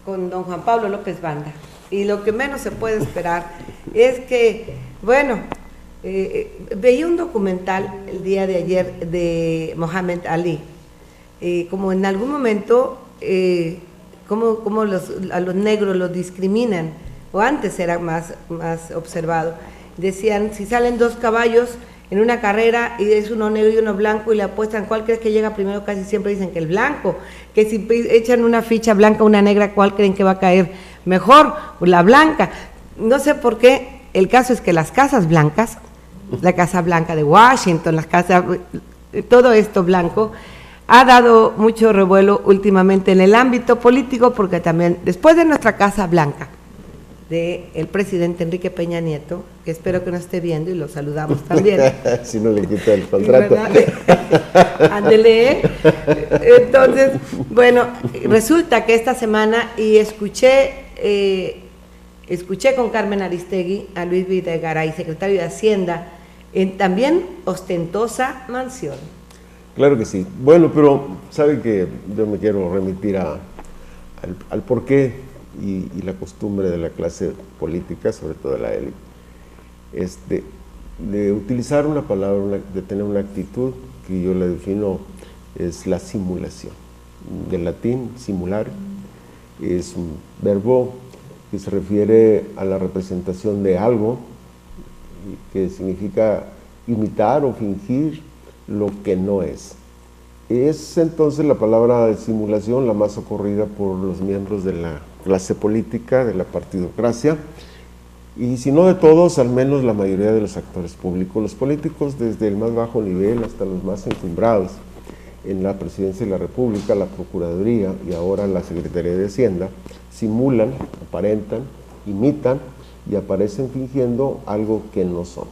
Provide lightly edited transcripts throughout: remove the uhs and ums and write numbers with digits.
con don Juan Pablo López Banda. Y lo que menos se puede esperar es que, bueno, veía un documental el día de ayer de Mohamed Ali, como en algún momento, como a los negros los discriminan, o antes era más observado. Decían, si salen dos caballos en una carrera y es uno negro y uno blanco y le apuestan cuál crees que llega primero, casi siempre dicen que el blanco, que si echan una ficha blanca a una negra, ¿cuál creen que va a caer mejor? La blanca. No sé por qué, el caso es que las casas blancas, la Casa Blanca de Washington, las casas, todo esto blanco, ha dado mucho revuelo últimamente en el ámbito político, porque también después de nuestra Casa Blanca, del presidente Enrique Peña Nieto, que espero que nos esté viendo y lo saludamos también. Si no le quita el contrato. Ándele. Entonces, bueno, resulta que esta semana, y escuché con Carmen Aristegui a Luis Videgaray, secretario de Hacienda, en también ostentosa mansión. Claro que sí. Bueno, pero sabe que yo me quiero remitir al porqué y la costumbre de la clase política, sobre todo de la élite, de utilizar una palabra, de tener una actitud que yo la defino, es la simulación. Del latín, simular, es un verbo que se refiere a la representación de algo, que significa imitar o fingir lo que no es. Es entonces la palabra de simulación la más socorrida por los miembros de la clase política, de la partidocracia, y si no de todos, al menos la mayoría de los actores públicos. Los políticos, desde el más bajo nivel hasta los más encumbrados en la Presidencia de la República, la Procuraduría y ahora la Secretaría de Hacienda, simulan, aparentan, imitan y aparecen fingiendo algo que no son.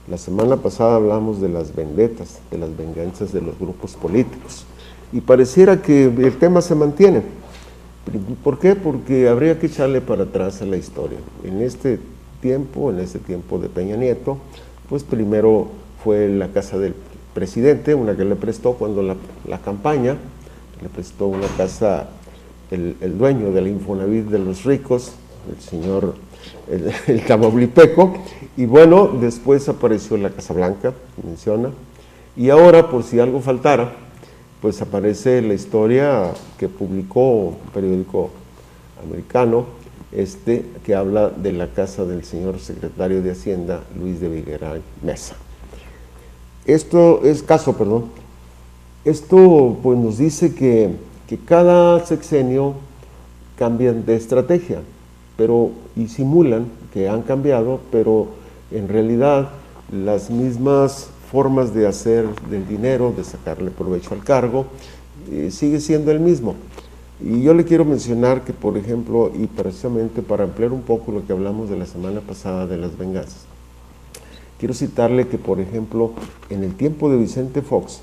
La semana pasada hablamos de las vendetas, de las venganzas de los grupos políticos, y pareciera que el tema se mantiene. ¿Por qué? Porque habría que echarle para atrás a la historia. En este tiempo de Peña Nieto, pues primero fue la casa del presidente, una que le prestó cuando la campaña, le prestó una casa el dueño del Infonavit de los ricos, el señor el Tamaulipeco, y bueno, después apareció la Casa Blanca, menciona, y ahora, por si algo faltara, pues aparece la historia que publicó un periódico americano, que habla de la casa del señor secretario de Hacienda, Luis de Videgaray Mesa. Esto pues nos dice que cada sexenio cambian de estrategia, y simulan que han cambiado, pero en realidad las mismas formas de hacer del dinero, de sacarle provecho al cargo, sigue siendo el mismo. Y yo le quiero mencionar que, por ejemplo, y precisamente para ampliar un poco lo que hablamos de la semana pasada de las venganzas, quiero citarle que, por ejemplo, en el tiempo de Vicente Fox,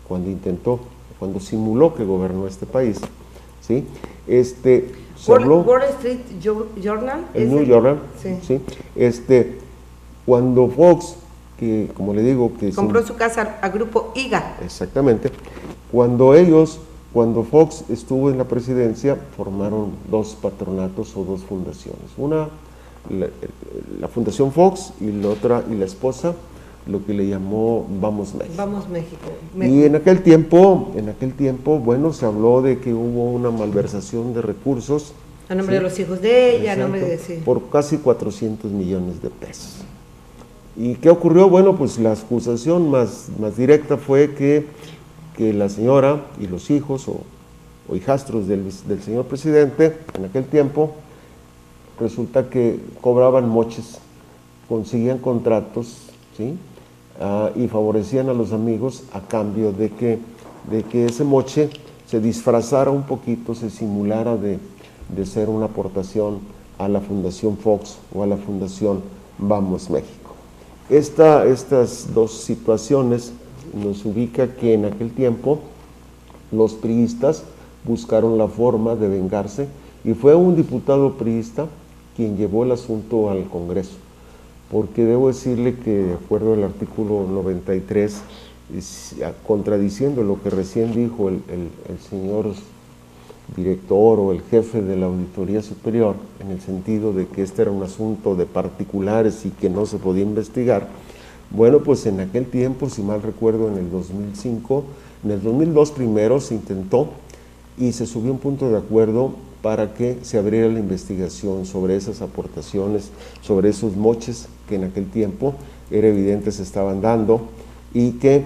cuando simuló que gobernó este país, ¿sí? Se habló, Wall Street Journal. El New Journal, sí. Cuando Fox, que como le digo, que compró su casa a Grupo IGA. Exactamente. Cuando Fox estuvo en la presidencia, formaron dos patronatos o dos fundaciones. Una, la Fundación Fox, y la otra, y la esposa, lo que le llamó Vamos México. Vamos México. Y en aquel tiempo, bueno, se habló de que hubo una malversación de recursos. A nombre de los hijos de ella, a nombre de... Sí. Por casi 400 millones de pesos. ¿Y qué ocurrió? Bueno, pues la acusación más directa fue que la señora y los hijos o hijastros del señor presidente, en aquel tiempo, resulta que cobraban moches, conseguían contratos, ¿sí? Y favorecían a los amigos a cambio de que ese moche se disfrazara un poquito, se simulara de ser una aportación a la Fundación Fox o a la Fundación Vamos México. Estas dos situaciones nos ubica que en aquel tiempo los priistas buscaron la forma de vengarse, y fue un diputado priista quien llevó el asunto al Congreso, porque debo decirle que, de acuerdo al artículo 93, contradiciendo lo que recién dijo el señor director o el jefe de la Auditoría Superior, en el sentido de que este era un asunto de particulares y que no se podía investigar. Bueno, pues en aquel tiempo, si mal recuerdo, en el 2005, en el 2002 primero se intentó y se subió un punto de acuerdo para que se abriera la investigación sobre esas aportaciones, sobre esos moches que en aquel tiempo era evidente se estaban dando y que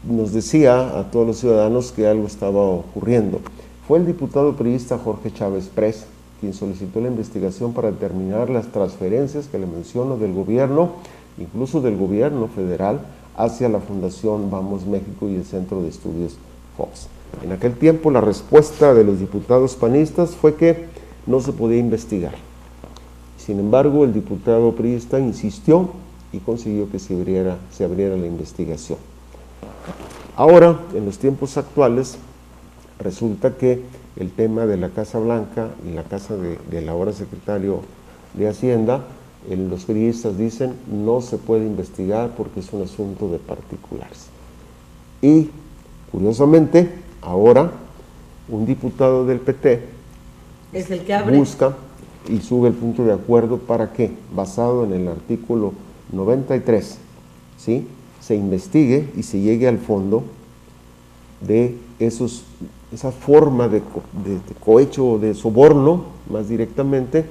nos decía a todos los ciudadanos que algo estaba ocurriendo. Fue el diputado priista Jorge Chávez Pres quien solicitó la investigación para determinar las transferencias que le menciono del gobierno, incluso del gobierno federal, hacia la Fundación Vamos México y el Centro de Estudios Fox. En aquel tiempo la respuesta de los diputados panistas fue que no se podía investigar. Sin embargo, el diputado priista insistió y consiguió que se abriera la investigación. Ahora, en los tiempos actuales, resulta que el tema de la Casa Blanca y la casa del ahora secretario de Hacienda, los priistas dicen no se puede investigar porque es un asunto de particulares. Y, curiosamente, ahora un diputado del PT es el que abre, busca y sube el punto de acuerdo para que, basado en el artículo 93, ¿sí?, se investigue y se llegue al fondo de esa forma de cohecho o de soborno, más directamente,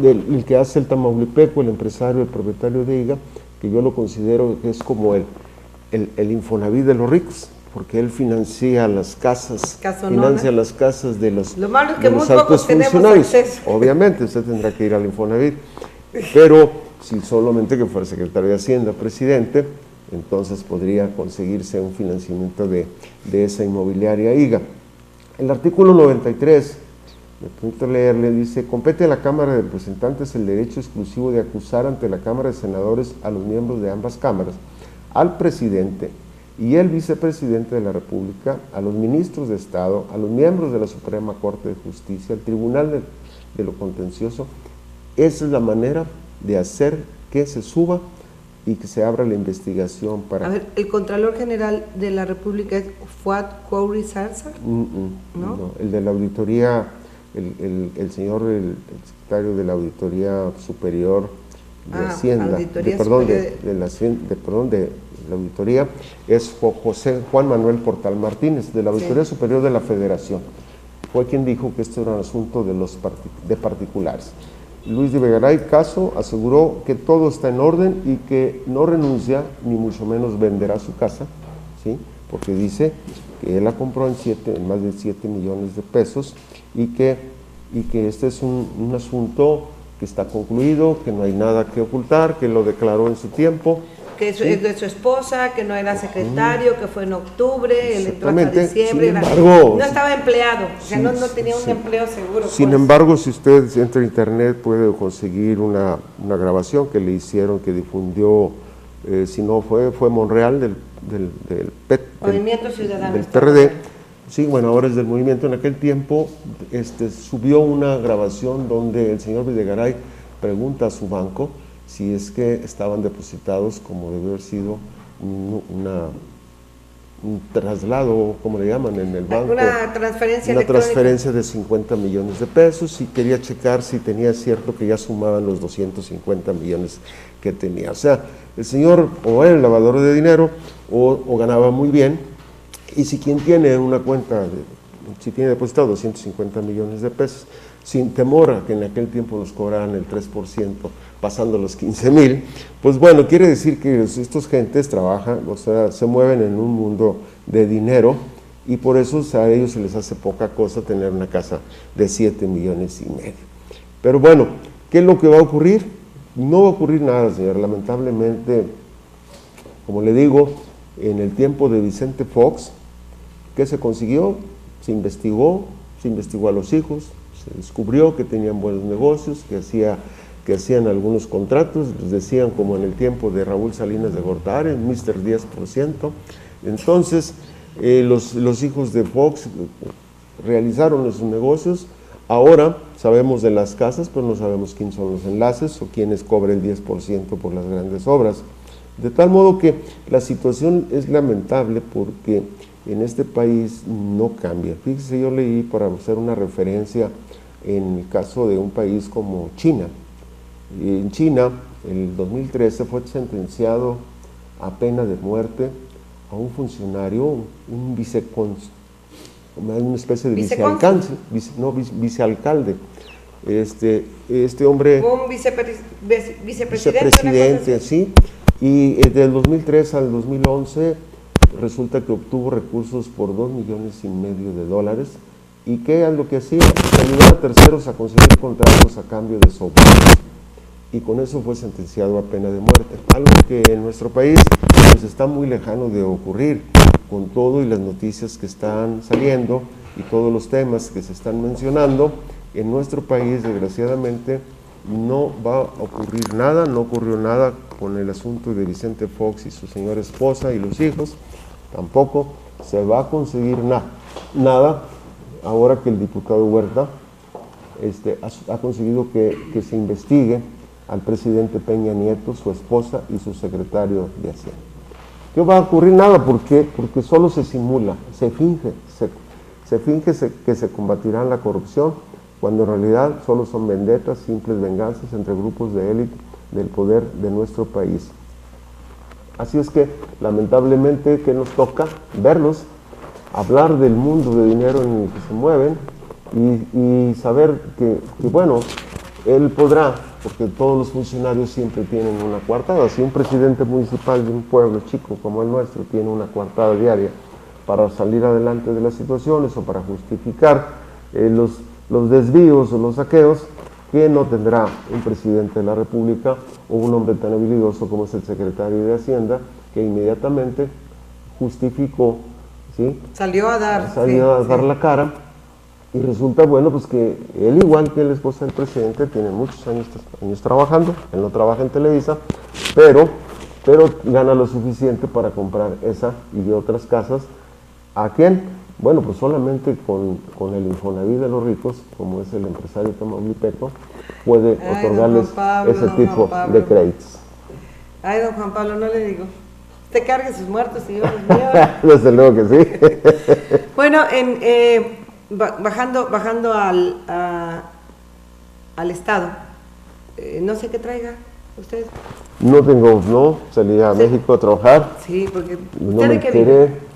del que hace el tamaulipeco, el empresario, el propietario de IGA, que yo lo considero que es como el Infonavit de los ricos, porque él financia las casas, de los, lo malo es que de los muy altos pocos tenemos funcionarios. acceso. Obviamente, usted tendrá que ir al Infonavit, pero si solamente que fuera secretario de Hacienda, presidente, entonces podría conseguirse un financiamiento de esa inmobiliaria IGA. El artículo 93, me permito leerle, dice: compete a la Cámara de Representantes el derecho exclusivo de acusar ante la Cámara de Senadores a los miembros de ambas cámaras, al presidente y el vicepresidente de la República, a los ministros de Estado, a los miembros de la Suprema Corte de Justicia, al Tribunal de lo Contencioso. Esa es la manera de hacer que se suba y que se abra la investigación para... A ver, ¿el Contralor General de la República es Fuad Khoury Zarza? No, el de la auditoría, el señor, el secretario de la Auditoría Superior de Hacienda, de la auditoría, es Juan Manuel Portal Martínez, de la Auditoría Superior de la Federación. Fue quien dijo que esto era un asunto de particulares. Luis de Videgaray Caso aseguró que todo está en orden y que no renuncia, ni mucho menos venderá su casa, ¿sí?, porque dice que él la compró en más de 7 millones de pesos y que este es un asunto que está concluido, que no hay nada que ocultar, que lo declaró en su tiempo. Que es de su esposa, que no era secretario, que fue en octubre, él entró hasta diciembre, no estaba empleado, o sea, no tenía un empleo seguro. Sin embargo, si usted entra a internet puede conseguir una grabación que le hicieron, que difundió, si no fue Monreal, del PET, Movimiento Ciudadano, del PRD. Sí, bueno, ahora es del movimiento. En aquel tiempo subió una grabación donde el señor Videgaray pregunta a su banco si es que estaban depositados, como debe haber sido un traslado, como le llaman en el banco, una transferencia una electrónica, transferencia de 50 millones de pesos, y quería checar si tenía cierto que ya sumaban los 250 millones que tenía. O sea, el señor o era el lavador de dinero o ganaba muy bien, y si quien tiene una cuenta, si tiene depositado 250 millones de pesos, sin temor a que en aquel tiempo nos cobraran el 3%, pasando los 15,000, pues bueno, quiere decir que estos gentes trabajan, o sea, se mueven en un mundo de dinero, y por eso a ellos se les hace poca cosa tener una casa de 7,5 millones. Pero bueno, ¿qué es lo que va a ocurrir? No va a ocurrir nada, señor. Lamentablemente, como le digo, en el tiempo de Vicente Fox, ¿qué se consiguió? Se investigó a los hijos, se descubrió que tenían buenos negocios, que hacían algunos contratos, les decían, como en el tiempo de Raúl Salinas de Gortari, Mr. 10%. Entonces, los hijos de Fox realizaron esos negocios. Ahora sabemos de las casas, pero no sabemos quiénes son los enlaces o quiénes cobran el 10% por las grandes obras. De tal modo que la situación es lamentable, porque en este país no cambia. Fíjese, yo leí, para hacer una referencia, en el caso de un país como China. En China, en el 2013 fue sentenciado a pena de muerte a un funcionario, una especie de vicealcalde. Este hombre... Un vicepresidente, sí. Y del 2003 al 2011 resulta que obtuvo recursos por $2,5 millones y que es lo que hacía, ayudar a terceros a conseguir contratos a cambio de sobornos, y con eso fue sentenciado a pena de muerte, algo que en nuestro país pues está muy lejano de ocurrir, con todo y las noticias que están saliendo y todos los temas que se están mencionando. En nuestro país, desgraciadamente, no va a ocurrir nada, no ocurrió nada con el asunto de Vicente Fox y su señora esposa y los hijos, tampoco se va a conseguir nada ahora que el diputado Huerta ha conseguido que se investigue al presidente Peña Nieto, su esposa y su secretario de Hacienda. No va a ocurrir nada porque solo se simula, se finge que se combatirá la corrupción, cuando en realidad solo son vendetas, simples venganzas entre grupos de élite del poder de nuestro país. Así es que, lamentablemente, que nos toca verlos, hablar del mundo de dinero en el que se mueven y saber que, bueno, él podrá, porque todos los funcionarios siempre tienen una coartada. Si un presidente municipal de un pueblo chico como el nuestro tiene una coartada diaria para salir adelante de las situaciones o para justificar los desvíos o los saqueos, que no tendrá un presidente de la República o un hombre tan habilidoso como es el secretario de Hacienda, que inmediatamente justificó, ¿sí? Salió a dar la cara, y resulta, bueno, pues que él, igual que la esposa del presidente, tiene muchos años trabajando. Él no trabaja en Televisa, pero gana lo suficiente para comprar esa y de otras casas. ¿A quién? Bueno, pues solamente con el Infonavit de los ricos, como es el empresario tamaulipeco, puede otorgarles ese tipo de créditos. Ay, don Juan Pablo, no le digo. Usted cargue sus muertos, señor mío. Desde luego que sí. Bueno, bajando al estado, no sé qué traiga usted. Salí a México a trabajar. Sí, porque no me enteré.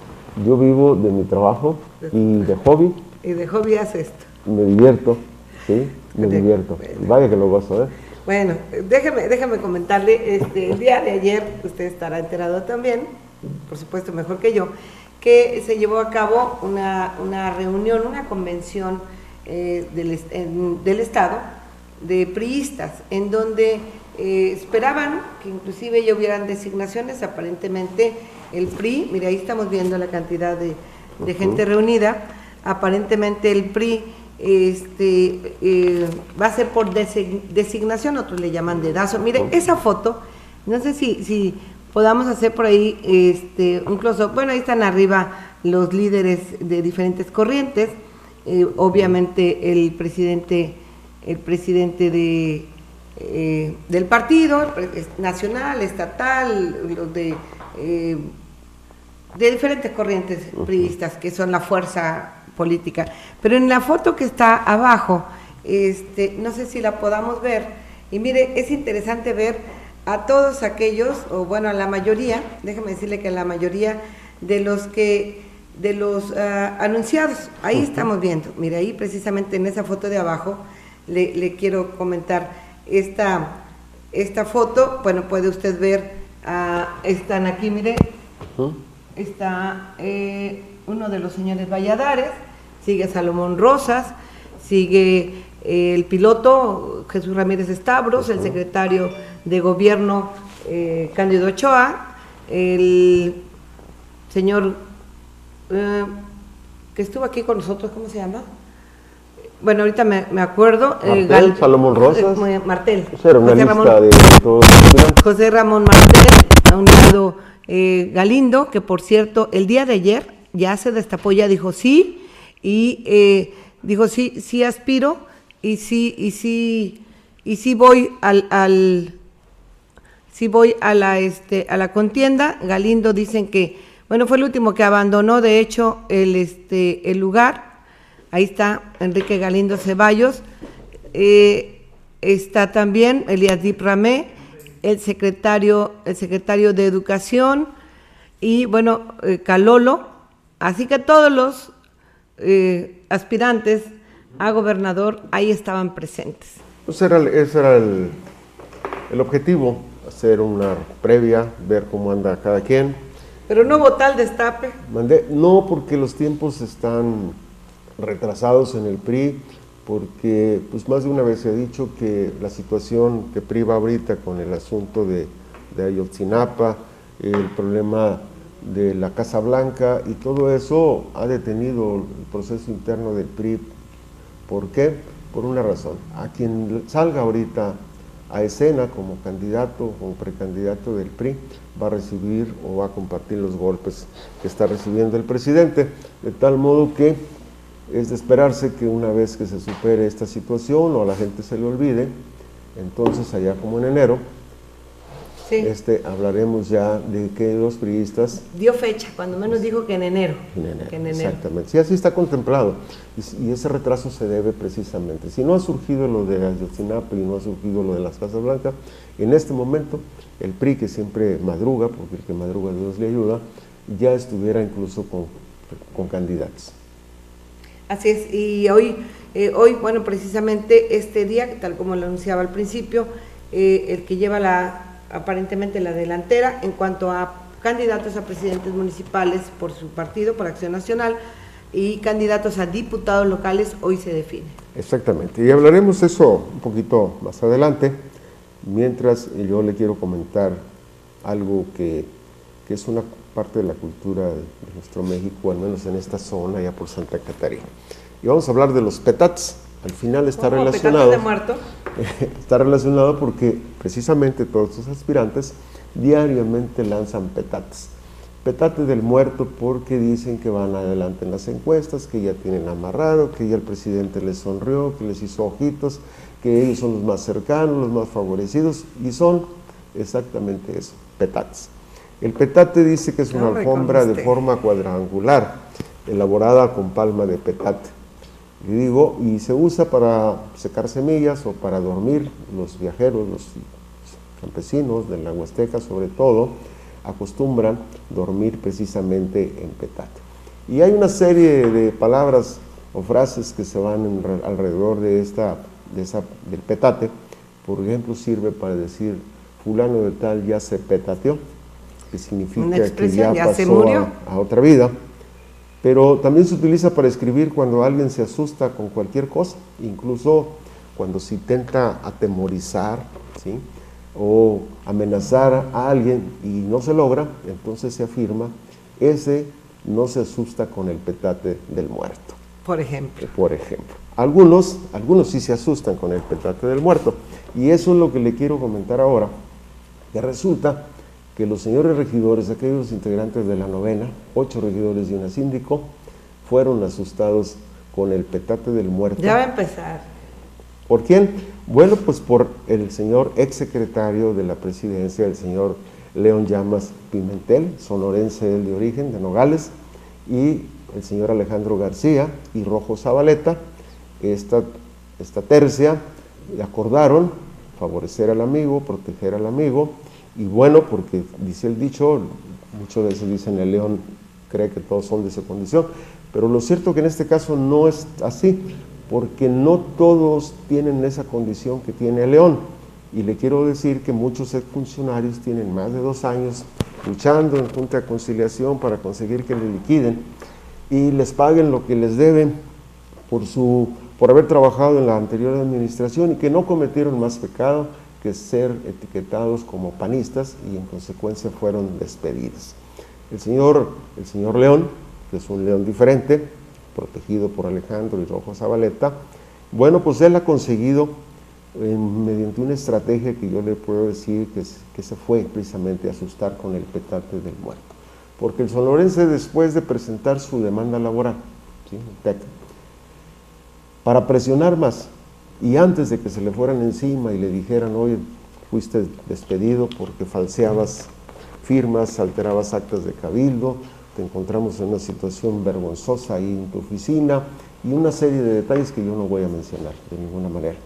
Yo vivo de mi trabajo y de hobby. Y de hobby hace esto. Me divierto, sí, me divierto. Bueno. Vaya que lo gozo, ¿eh? Bueno, déjeme comentarle, el día de ayer, usted estará enterado también, por supuesto mejor que yo, que se llevó a cabo una reunión, una convención del Estado de priistas, en donde esperaban que inclusive ya hubieran designaciones. Aparentemente el PRI, mira, ahí estamos viendo la cantidad de gente reunida. Aparentemente el PRI va a ser por designación, otros le llaman dedazo. Mire, esa foto, no sé si podamos hacer por ahí un close-up. Bueno, ahí están arriba los líderes de diferentes corrientes, obviamente el presidente del partido nacional, estatal, los de diferentes corrientes priistas, que son la fuerza política. Pero en la foto que está abajo, no sé si la podamos ver, y mire, es interesante ver a todos aquellos, o bueno, a la mayoría, déjeme decirle que la mayoría de los anunciados, ahí estamos viendo, mire, ahí precisamente en esa foto de abajo, le quiero comentar esta foto. Bueno, puede usted ver, están aquí, mire, está uno de los señores Valladares, sigue Salomón Rosas, sigue el piloto Jesús Ramírez Estabros, el secretario de Gobierno Cándido Ochoa, el señor que estuvo aquí con nosotros, ¿cómo se llama? Bueno, ahorita me acuerdo. Salomón Rosas. Martel. Era una lista de todos. José Ramón Martel, a un lado Galindo, que por cierto, el día de ayer ya se destapó, ya dijo sí, y dijo sí aspiro, y sí voy sí voy a la contienda. Galindo dicen que, Bueno, fue el último que abandonó, de hecho, el lugar. Ahí está Enrique Galindo Ceballos. Está también Elías Dip Ramé, el secretario de Educación, y bueno, Calolo. Así que todos los aspirantes a gobernador ahí estaban presentes. Pues ese era el objetivo, hacer una previa, ver cómo anda cada quien. Pero no hubo tal destape. No, porque los tiempos están retrasados en el PRI, porque pues más de una vez se ha dicho que la situación que PRI va ahorita con el asunto de Ayotzinapa, el problema de la Casa Blanca y todo eso ha detenido el proceso interno del PRI. ¿Por qué? Por una razón. A quien salga ahorita a escena como candidato o precandidato del PRI va a recibir o va a compartir los golpes que está recibiendo el presidente, de tal modo que es de esperarse que una vez que se supere esta situación o a la gente se le olvide, entonces allá como en enero, sí, hablaremos ya de que los priistas... Dio fecha, cuando menos dijo que en enero. Exactamente, sí, así está contemplado, y ese retraso se debe precisamente, si no ha surgido lo de Ayotzinapa y no ha surgido lo de las Casas Blancas, en este momento el PRI, que siempre madruga, porque el que madruga Dios le ayuda, ya estuviera incluso con candidatos. Así es, y hoy, bueno, precisamente este día, tal como lo anunciaba al principio, el que lleva aparentemente la delantera en cuanto a candidatos a presidentes municipales por su partido, por Acción Nacional, y candidatos a diputados locales, hoy se define. Exactamente, y hablaremos eso un poquito más adelante, mientras yo le quiero comentar algo que es una parte de la cultura de nuestro México, al menos en esta zona, allá por Santa Catarina. Y vamos a hablar de los petats. Al final está relacionado. ¿Petats de muerto? Está relacionado porque precisamente todos estos aspirantes diariamente lanzan petates. Petate del muerto porque dicen que van adelante en las encuestas, que ya tienen amarrado, que ya el presidente les sonrió, que les hizo ojitos, que ellos son los más cercanos, los más favorecidos, y son exactamente eso, petates. El petate dice que es una alfombra de forma cuadrangular, elaborada con palma de petate. Y se usa para secar semillas o para dormir. Los viajeros, los campesinos de la Huasteca sobre todo, acostumbran dormir precisamente en petate. Y hay una serie de palabras o frases que se van alrededor del petate. Por ejemplo, sirve para decir fulano de tal ya se petateó, que significa que ya pasó a otra vida. Pero también se utiliza para escribir cuando alguien se asusta con cualquier cosa, incluso cuando se intenta atemorizar, ¿sí?, o amenazar a alguien y no se logra, entonces se afirma, ese no se asusta con el petate del muerto. Por ejemplo. Algunos sí se asustan con el petate del muerto, y eso es lo que le quiero comentar ahora, que resulta que los señores regidores, aquellos integrantes de la novena, 8 regidores y una síndico, fueron asustados con el petate del muerto. Ya va a empezar. ¿Por quién? Bueno, pues por el señor exsecretario de la presidencia, el señor León Llamas Pimentel, sonorense él de origen, de Nogales, y el señor Alejandro García y Rojo Zabaleta. Esta tercia acordaron favorecer al amigo, proteger al amigo. Y bueno, porque dice el dicho, muchas veces dicen el león cree que todos son de esa condición, pero lo cierto es que en este caso no es así, porque no todos tienen esa condición que tiene el león. Y le quiero decir que muchos exfuncionarios tienen más de 2 años luchando en Junta de Conciliación para conseguir que le liquiden y les paguen lo que les deben por haber trabajado en la anterior administración y que no cometieron más pecado que ser etiquetados como panistas y en consecuencia fueron despedidos. El señor León, que es un león diferente, protegido por Alejandro y Rojo Zabaleta, bueno, pues él ha conseguido, mediante una estrategia que yo le puedo decir que se fue precisamente a asustar con el petate del muerto. Porque el sonorense, después de presentar su demanda laboral, ¿sí?, para presionar más, y antes de que se le fueran encima y le dijeran, oye, fuiste despedido porque falseabas firmas, alterabas actas de cabildo, te encontramos en una situación vergonzosa ahí en tu oficina y una serie de detalles que yo no voy a mencionar de ninguna manera.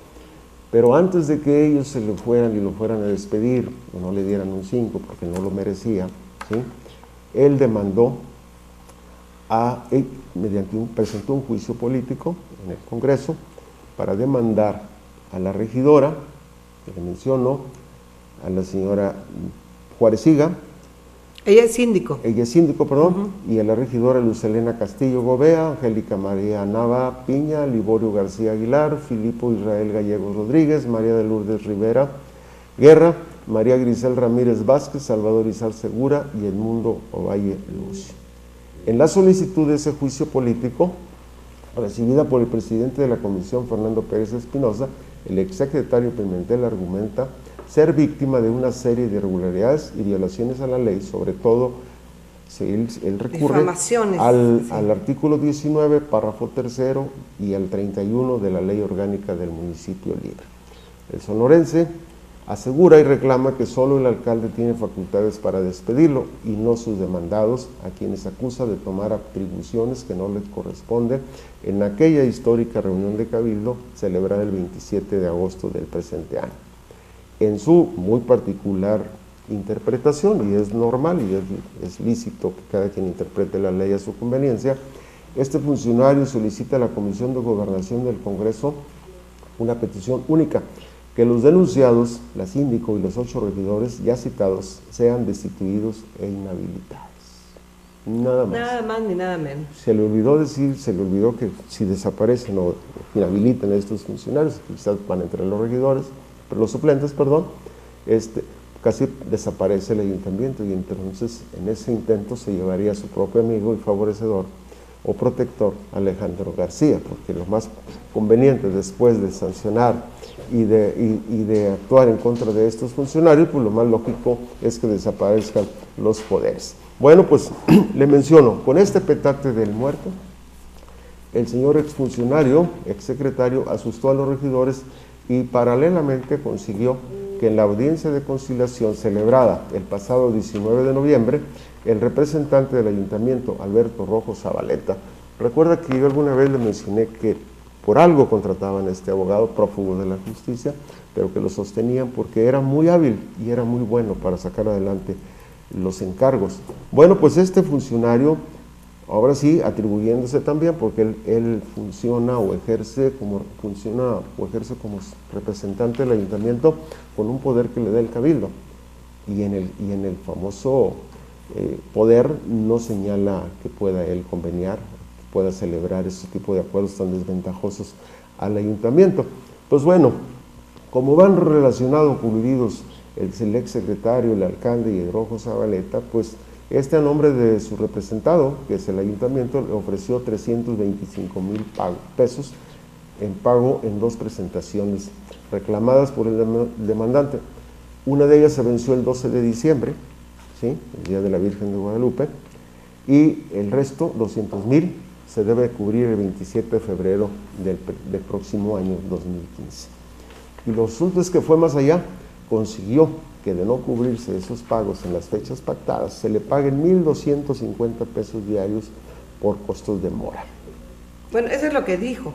Pero antes de que ellos se le fueran y lo fueran a despedir, o no le dieran un 5 porque no lo merecía, ¿sí? Él demandó presentó un juicio político en el Congreso para demandar a la regidora, que le menciono, a la señora Juarez-Higa. Ella es síndico. Ella es síndico, perdón, y a la regidora Luz Helena Castillo Gobea, Angélica María Nava Piña, Liborio García Aguilar, Filipo Israel Gallegos Rodríguez, María de Lourdes Rivera Guerra, María Grisel Ramírez Vázquez, Salvador Izar Segura y Edmundo Ovalle Lucio. En la solicitud de ese juicio político, recibida por el presidente de la Comisión, Fernando Pérez Espinosa, el exsecretario Pimentel argumenta ser víctima de una serie de irregularidades y violaciones a la ley, sobre todo él recurre al artículo 19, párrafo 3 y al 31 de la Ley Orgánica del Municipio Libre. El sonorense asegura y reclama que solo el alcalde tiene facultades para despedirlo y no sus demandados, a quienes acusa de tomar atribuciones que no les corresponden en aquella histórica reunión de Cabildo celebrada el 27 de agosto del presente año. En su muy particular interpretación, y es normal y es lícito que cada quien interprete la ley a su conveniencia, este funcionario solicita a la Comisión de Gobernación del Congreso una petición única: que los denunciados, la síndico y los 8 regidores ya citados sean destituidos e inhabilitados. Nada más. Nada más ni nada menos. Se le olvidó que si desaparecen o inhabilitan a estos funcionarios, quizás van entre los regidores, pero los suplentes, casi desaparece el ayuntamiento, y entonces en ese intento se llevaría a su propio amigo y favorecedor o protector, Alejandro García, porque lo más conveniente después de sancionar y de actuar en contra de estos funcionarios, pues lo más lógico es que desaparezcan los poderes. Bueno, pues le menciono, con este petate del muerto, el señor exfuncionario, exsecretario, asustó a los regidores y paralelamente consiguió que en la audiencia de conciliación celebrada el pasado 19 de noviembre, el representante del ayuntamiento, Alberto Rojo Zabaleta, recuerda que yo alguna vez le mencioné que por algo contrataban a este abogado prófugo de la justicia, pero que lo sostenían porque era muy hábil y era muy bueno para sacar adelante los encargos. Bueno, pues este funcionario, ahora sí, atribuyéndose también, porque él funciona o ejerce como representante del ayuntamiento con un poder que le da el cabildo, y en el famoso poder no señala que pueda él conveniar, que pueda celebrar ese tipo de acuerdos tan desventajosos al ayuntamiento. Pues bueno, como van relacionados, coludidos el exsecretario, el alcalde y el Rojo Zabaleta, pues a nombre de su representado, que es el ayuntamiento, le ofreció 325,000 pesos en pago en 2 presentaciones reclamadas por el demandante. Una de ellas se venció el 12 de diciembre, ¿sí?, el Día de la Virgen de Guadalupe, y el resto, 200,000, se debe cubrir el 27 de febrero del próximo año 2015. Y lo asunto es que fue más allá, consiguió que de no cubrirse esos pagos en las fechas pactadas, se le paguen 1,250 pesos diarios por costos de mora. Bueno, eso es lo que dijo.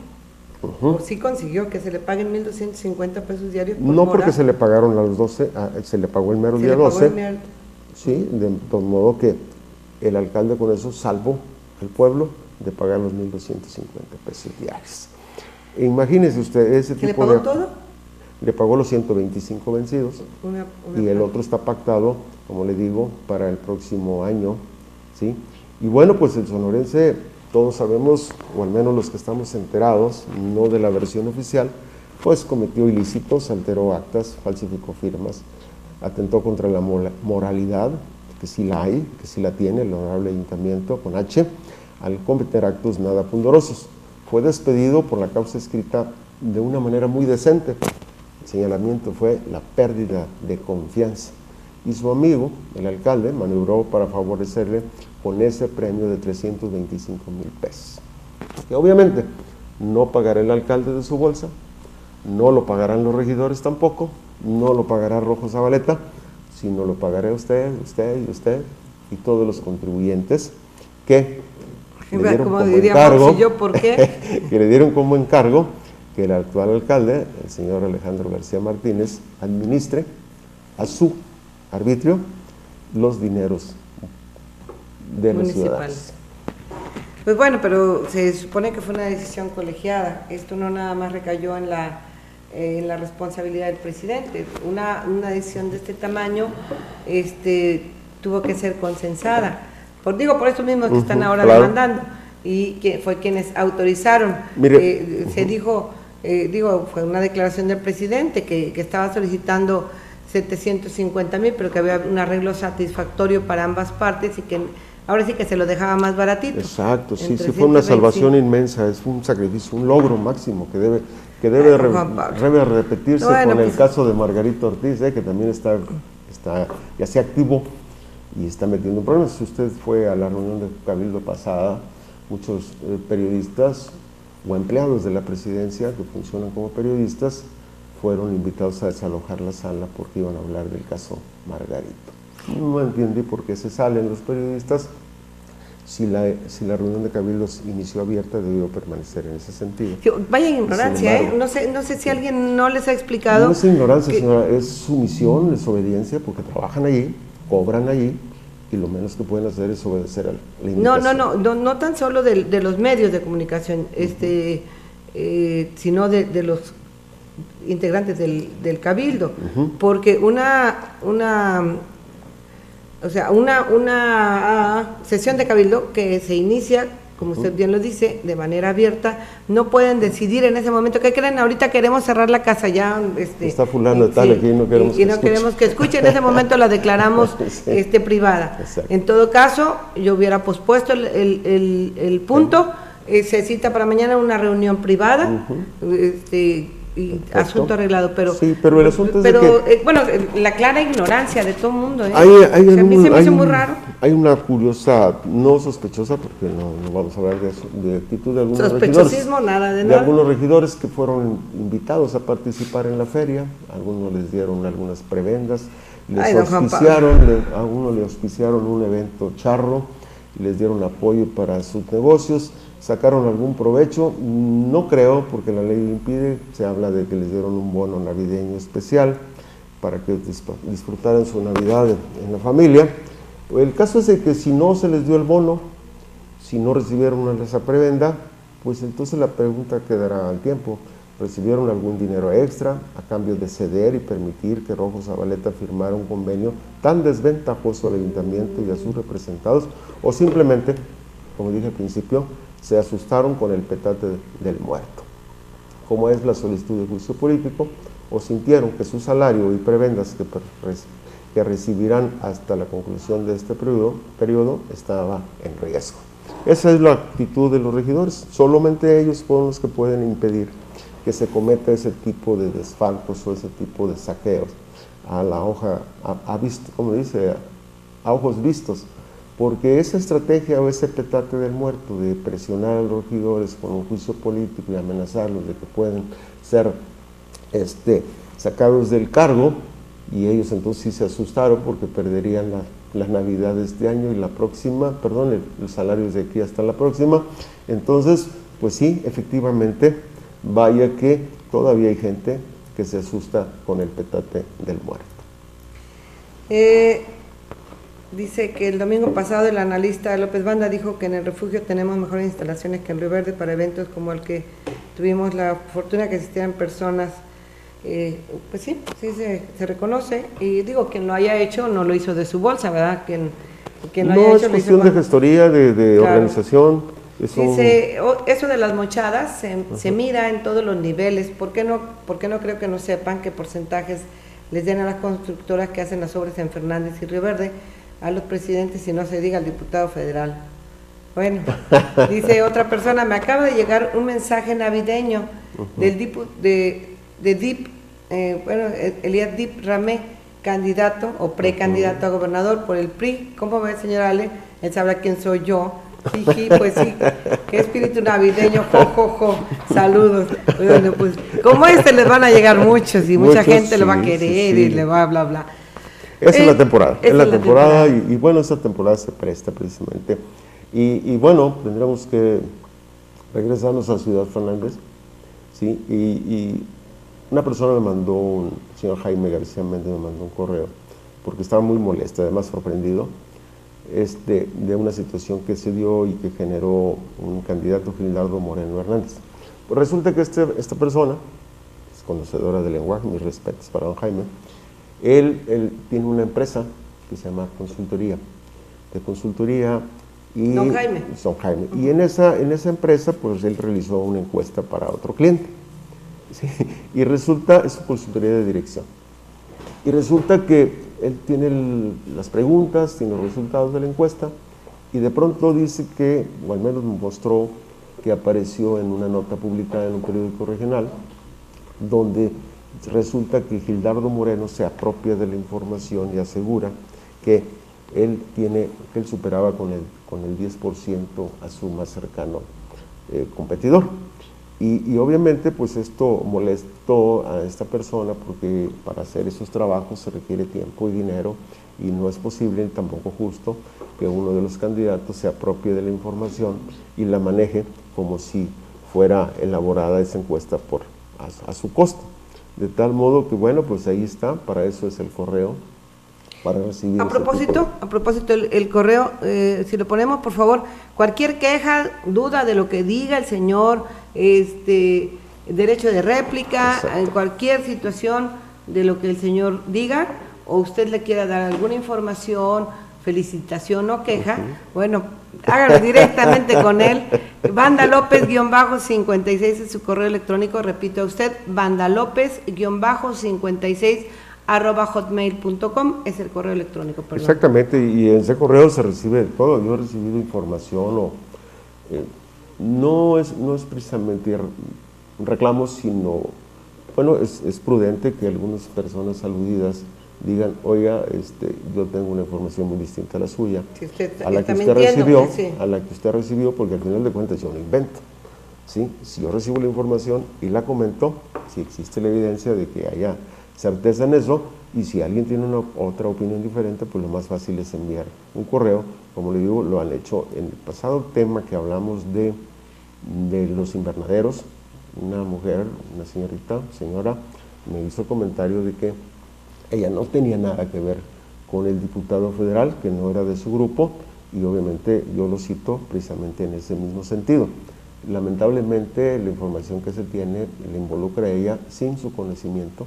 Sí consiguió que se le paguen 1,250 pesos diarios por no mora. Porque se le pagaron a los 12, se le pagó el mero día 12. Sí, de modo que el alcalde con eso salvó al pueblo de pagar los 1,250 pesos diarios. Imagínese usted ese tipo de... ¿Le pagó todo? Le pagó los 125 vencidos y el otro está pactado, como le digo, para el próximo año, ¿sí? Y bueno, pues el sonorense, todos sabemos, o al menos los que estamos enterados, no de la versión oficial, pues cometió ilícitos, alteró actas, falsificó firmas, atentó contra la moralidad, que sí la hay, que sí la tiene el honorable ayuntamiento con H, al cometer actos nada pundorosos. Fue despedido por la causa escrita de una manera muy decente. El señalamiento fue la pérdida de confianza, y su amigo, el alcalde, maniobró para favorecerle con ese premio de 325,000 pesos, que obviamente no pagará el alcalde de su bolsa, no lo pagarán los regidores tampoco, no lo pagará Rojo Zabaleta, sino lo pagaré usted y todos los contribuyentes, que le dieron como como diríamos, encargo, ¿y yo por qué? que le dieron como encargo que el actual alcalde, el señor Alejandro García Martínez, administre a su arbitrio los dineros de los ciudadanos. Pues bueno, pero se supone que fue una decisión colegiada. Esto no nada más recayó en la responsabilidad del presidente. Una decisión de este tamaño tuvo que ser consensada. Por eso mismo que están ahora demandando, y que fue quienes autorizaron. Mire, se dijo, fue una declaración del presidente que estaba solicitando 750,000, pero que había un arreglo satisfactorio para ambas partes y que ahora sí que se lo dejaba más baratito. Exacto, sí fue una salvación inmensa, es un sacrificio, un logro máximo que debe repetirse con el caso de Margarito Ortiz, que también ya se activó y está metiendo problemas. Si usted fue a la reunión de Cabildo pasada, muchos periodistas o empleados de la presidencia que funcionan como periodistas fueron invitados a desalojar la sala porque iban a hablar del caso Margarito. No entendí por qué se salen los periodistas. Si la reunión de cabildos inició abierta, debió permanecer en ese sentido. Vaya ignorancia, embargo, no sé si alguien no les ha explicado. No es ignorancia, señora, es sumisión, es obediencia, porque trabajan allí, cobran allí, y lo menos que pueden hacer es obedecer a la invitación. No tan solo de los medios de comunicación, sino de los integrantes del cabildo, porque una sesión de cabildo que se inicia, como usted bien lo dice, de manera abierta, no pueden decidir en ese momento, ¿qué creen? Ahorita queremos cerrar la casa ya. Está fulano de tal aquí y no queremos que escuche, en ese momento la declaramos privada. Exacto. En todo caso, yo hubiera pospuesto el punto, se cita para mañana una reunión privada, y asunto arreglado, pero el asunto es la clara ignorancia de todo el mundo, a mí se me hizo muy raro. Hay una curiosa, no sospechosa, porque no vamos a hablar de eso, de actitud de algunos sospechosismo, regidores, de algunos regidores que fueron invitados a participar en la feria. Algunos les dieron algunas prebendas, a uno le auspiciaron un evento charro y les dieron apoyo para sus negocios. ¿Sacaron algún provecho? No creo, porque la ley lo impide. Se habla de que les dieron un bono navideño especial para que disfrutaran su Navidad en la familia. El caso es de que si no se les dio el bono, si no recibieron esa prebenda, pues entonces la pregunta quedará al tiempo. ¿Recibieron algún dinero extra a cambio de ceder y permitir que Rojo Zabaleta firmara un convenio tan desventajoso al ayuntamiento y a sus representados? ¿O simplemente, como dije al principio, se asustaron con el petate del muerto, como es la solicitud de juicio político, o sintieron que su salario y prebendas que recibirán hasta la conclusión de este periodo estaba en riesgo? Esa es la actitud de los regidores. Solamente ellos son los que pueden impedir que se cometa ese tipo de desfalcos o ese tipo de saqueos a la hoja, como dice, a ojos vistos. Porque esa estrategia o ese petate del muerto de presionar a los regidores con un juicio político y amenazarlos de que pueden ser sacados del cargo, y ellos entonces sí se asustaron porque perderían las navidades de año y la próxima, los salarios de aquí hasta la próxima. Entonces, pues sí, efectivamente, vaya que todavía hay gente que se asusta con el petate del muerto. Dice que el domingo pasado el analista López Banda dijo que en el refugio tenemos mejores instalaciones que en Río Verde para eventos como el que tuvimos la fortuna que asistieran personas. Pues sí, se reconoce, y digo, quien lo haya hecho no lo hizo de su bolsa, ¿verdad? Quien lo haya hecho, es cuestión de gestoría, de organización. Eso de las mochadas se mira en todos los niveles. ¿Por qué no creo que no sepan qué porcentajes les den a las constructoras que hacen las obras en Fernández y Río Verde, a los presidentes, y no se diga al diputado federal? Bueno, dice otra persona, me acaba de llegar un mensaje navideño del Elías Dip Ramé, candidato o precandidato a gobernador por el PRI. ¿Cómo ve, señor Ale? Él sabrá quién soy yo. Jiji, pues sí, qué espíritu navideño, jo, saludos. Bueno, pues como les van a llegar muchos y mucha gente lo va a querer y le va bla bla. Esa es la temporada, y bueno, esa temporada se presta precisamente. Y bueno, tendremos que regresarnos a Ciudad Fernández, ¿sí? Y una persona me mandó, el señor Jaime García Méndez me mandó un correo, porque estaba muy molesto, además sorprendido, de una situación que se dio y que generó un candidato, Gildardo Moreno Hernández. Pues resulta que esta persona es conocedora del lenguaje, mis respetos para don Jaime. Él tiene una empresa que se llama de consultoría y don Jaime. Don Jaime. Y en esa empresa, pues él realizó una encuesta para otro cliente. ¿Sí? Y resulta, es su consultoría de dirección. Y resulta que él tiene las preguntas, tiene los resultados de la encuesta, y de pronto dice que, o al menos me mostró, que apareció en una nota publicada en un periódico regional, donde resulta que Gildardo Moreno se apropia de la información y asegura que él superaba con el 10% a su más cercano competidor. Y obviamente pues esto molestó a esta persona, porque para hacer esos trabajos se requiere tiempo y dinero, y no es posible ni tampoco justo que uno de los candidatos se apropie de la información y la maneje como si fuera elaborada esa encuesta a su costo. De tal modo que, bueno, pues ahí está, para eso es el correo, para recibir. A propósito, el correo, si lo ponemos, por favor, cualquier queja, duda de lo que diga el señor, derecho de réplica, exacto, en cualquier situación de lo que el señor diga, o usted le quiera dar alguna información, felicitación o queja, bueno, hágalo directamente con él. Banda López-56 es su correo electrónico, repito a usted, Banda López-56 @hotmail.com es el correo electrónico, perdón. Exactamente, y en ese correo se recibe todo. Yo he recibido información, no es precisamente un reclamo, sino, bueno, es prudente que algunas personas aludidas digan, oiga, yo tengo una información muy distinta a la suya, si usted a la que usted recibió, sí, a la que usted recibió, porque al final de cuentas yo no invento, ¿sí? Si yo recibo la información y la comento, si existe la evidencia de que haya certeza en eso, y si alguien tiene otra opinión diferente, pues lo más fácil es enviar un correo. Como le digo, lo han hecho en el pasado tema que hablamos de los invernaderos. Una mujer, una señora, me hizo comentario de que ella no tenía nada que ver con el diputado federal, que no era de su grupo, y obviamente yo lo cito precisamente en ese mismo sentido. Lamentablemente la información que se tiene le involucra a ella sin su conocimiento.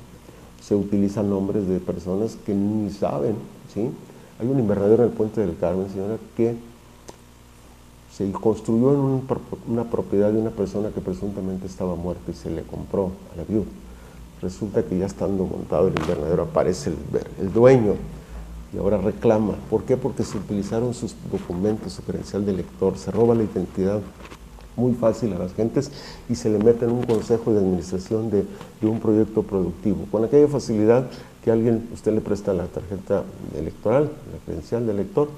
Se utilizan nombres de personas que ni saben, ¿sí? Hay un invernadero en el Puente del Carmen, señora, que se construyó en una propiedad de una persona que presuntamente estaba muerta y se le compró a la viuda. Resulta que ya estando montado el invernadero aparece el dueño y ahora reclama. ¿Por qué? Porque se utilizaron sus documentos, su credencial de elector, se roba la identidad muy fácil a las gentes y se le mete en un consejo de administración de un proyecto productivo, con aquella facilidad que usted le presta la tarjeta electoral, la credencial de elector,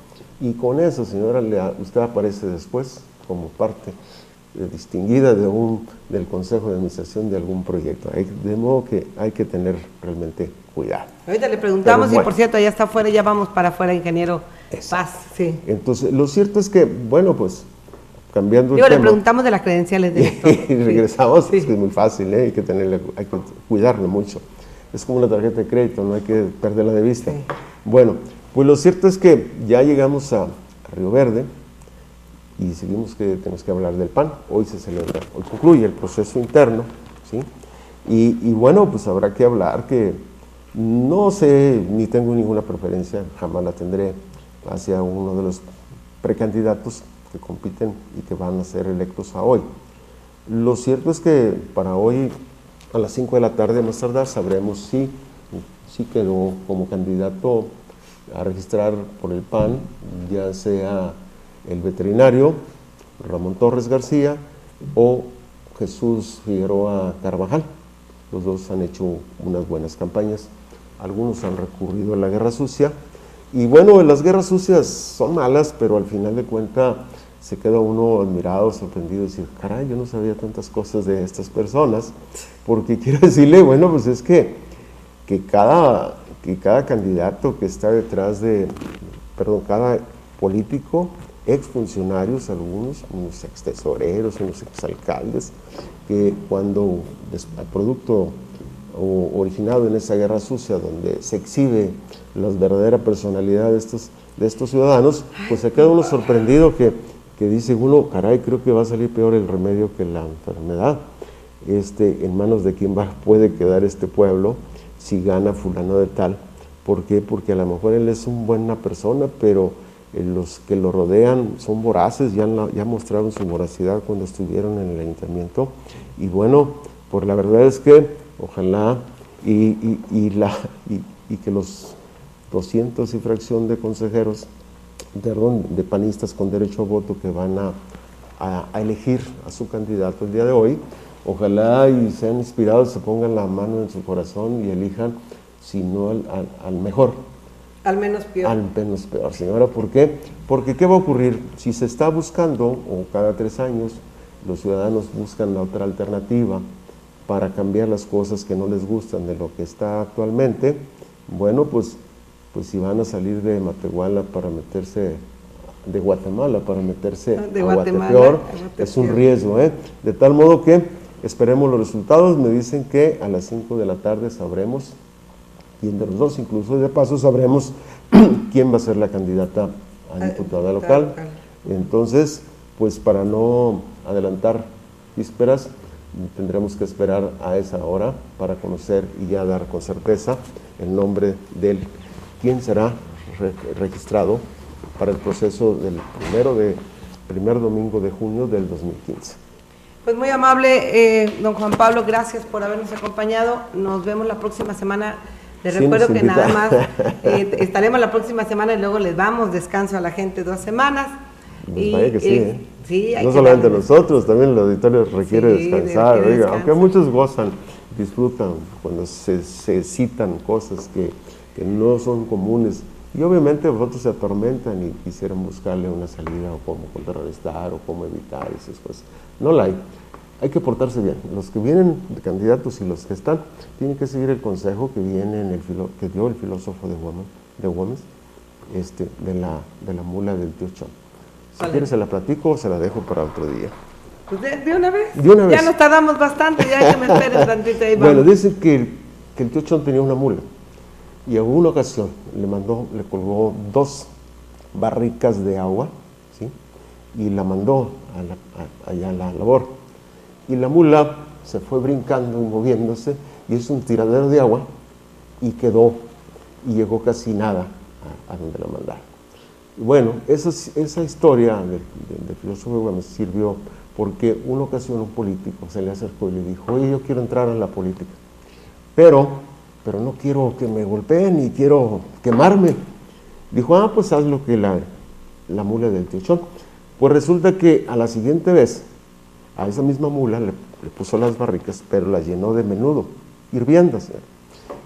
y con eso, señora, usted aparece después como parte distinguida del consejo de administración de algún proyecto. De modo que hay que tener realmente cuidado. Ahorita le preguntamos, y por cierto, ya está afuera, ya vamos para afuera, ingeniero Paz. Sí. Entonces, lo cierto es que, bueno, pues, cambiando el tema, le preguntamos de las credenciales de elector. Y regresamos, sí. Es que es muy fácil, hay que cuidarlo mucho. Es como una tarjeta de crédito, no hay que perderla de vista. Sí. Bueno, pues lo cierto es que ya llegamos a Río Verde y seguimos que tenemos que hablar del PAN. Hoy se celebra, hoy concluye el proceso interno, ¿sí? Y bueno, pues habrá que hablar que no sé, ni tengo ninguna preferencia, jamás la tendré hacia uno de los precandidatos que compiten y que van a ser electos a hoy. Lo cierto es que para hoy, a las 5 de la tarde más tardar, sabremos si quedó como candidato a registrar por el PAN, ya sea el veterinario Ramón Torres García o Jesús Figueroa Carvajal. Los dos han hecho unas buenas campañas, algunos han recurrido a la guerra sucia, y bueno, las guerras sucias son malas, pero al final de cuentas se queda uno admirado, sorprendido, y decir, caray, yo no sabía tantas cosas de estas personas, porque quiero decirle, bueno, pues es que cada candidato que está detrás cada político exfuncionarios, algunos, unos extesoreros, unos exalcaldes, que cuando el producto originado en esa guerra sucia, donde se exhibe la verdadera personalidad de estos ciudadanos, pues se queda uno sorprendido que dice uno, caray, creo que va a salir peor el remedio que la enfermedad. En manos de quién puede quedar este pueblo si gana fulano de tal. ¿Por qué? Porque a lo mejor él es una buena persona, pero los que lo rodean son voraces, ya mostraron su voracidad cuando estuvieron en el ayuntamiento. Y bueno, pues la verdad es que ojalá y que los 200 y fracción de consejeros, de panistas con derecho a voto que van a elegir a su candidato el día de hoy, ojalá y sean inspirados, se pongan la mano en su corazón y elijan, si no al mejor. Al menos peor. Al menos peor, señora. ¿Por qué? Porque ¿qué va a ocurrir? Si se está buscando, o cada 3 años, los ciudadanos buscan la otra alternativa para cambiar las cosas que no les gustan de lo que está actualmente, bueno, pues si van a salir de Matehuala para meterse, de Guatemala para meterse a Guatepeor, es un riesgo, ¿eh? De tal modo que esperemos los resultados. Me dicen que a las 5 de la tarde sabremos quién de los dos, incluso de paso sabremos quién va a ser la candidata a diputada local. Entonces, pues para no adelantar vísperas, tendremos que esperar a esa hora para conocer y ya dar con certeza el nombre del quién será registrado para el proceso del primer domingo de junio del 2015. Pues muy amable, don Juan Pablo, gracias por habernos acompañado. Nos vemos la próxima semana. Les recuerdo que nada más estaremos la próxima semana y luego les damos descanso a la gente 2 semanas. Pues vaya que sí, sí, no solamente nosotros, también el auditorio requiere descansar, oiga, aunque muchos gozan, disfrutan cuando se citan cosas que no son comunes, y obviamente vosotros se atormentan y quisieran buscarle una salida o cómo contrarrestar o cómo evitar esas cosas. No la hay. Hay que portarse bien. Los que vienen de candidatos y los que están, tienen que seguir el consejo que viene que dio el filósofo de Güemes, de la mula del tío Chon. Si quieres se la platico o se la dejo para otro día. Pues de una vez. De una vez. Ya nos tardamos bastante, ya que me esperen tantito ahí vamos. Bueno, dice que el tío Chon tenía una mula y en una ocasión le colgó 2 barricas de agua, ¿sí? Y la mandó allá a la labor. Y la mula se fue brincando y moviéndose, y es un tiradero de agua, y quedó, y llegó casi nada a donde la mandaron. Y bueno, esa historia del filósofo Güemes sirvió porque una ocasión un político se le acercó y le dijo, oye, yo quiero entrar a la política, pero no quiero que me golpeen ni quiero quemarme. Dijo, pues haz lo que la mula del tío Chon. Pues resulta que a la siguiente vez, a esa misma mula le puso las barricas, pero las llenó de menudo, hirviéndose.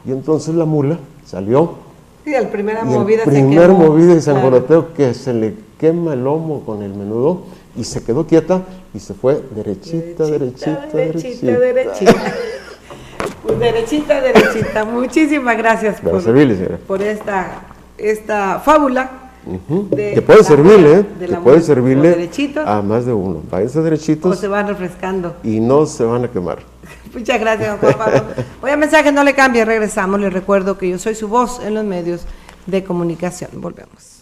Y entonces la mula salió. Sí, el primer y movida y se engonoteo que se le quema el lomo con el menudo y se quedó quieta y se fue derechita. Pues derechita. Muchísimas gracias por esta fábula. Que puede servirle, a más de uno. Váyanse derechitos. O se van refrescando. Y no se van a quemar. Muchas gracias, Juan Pablo. Voy a mensaje, no le cambie, regresamos. Les recuerdo que yo soy su voz en los medios de comunicación. Volvemos.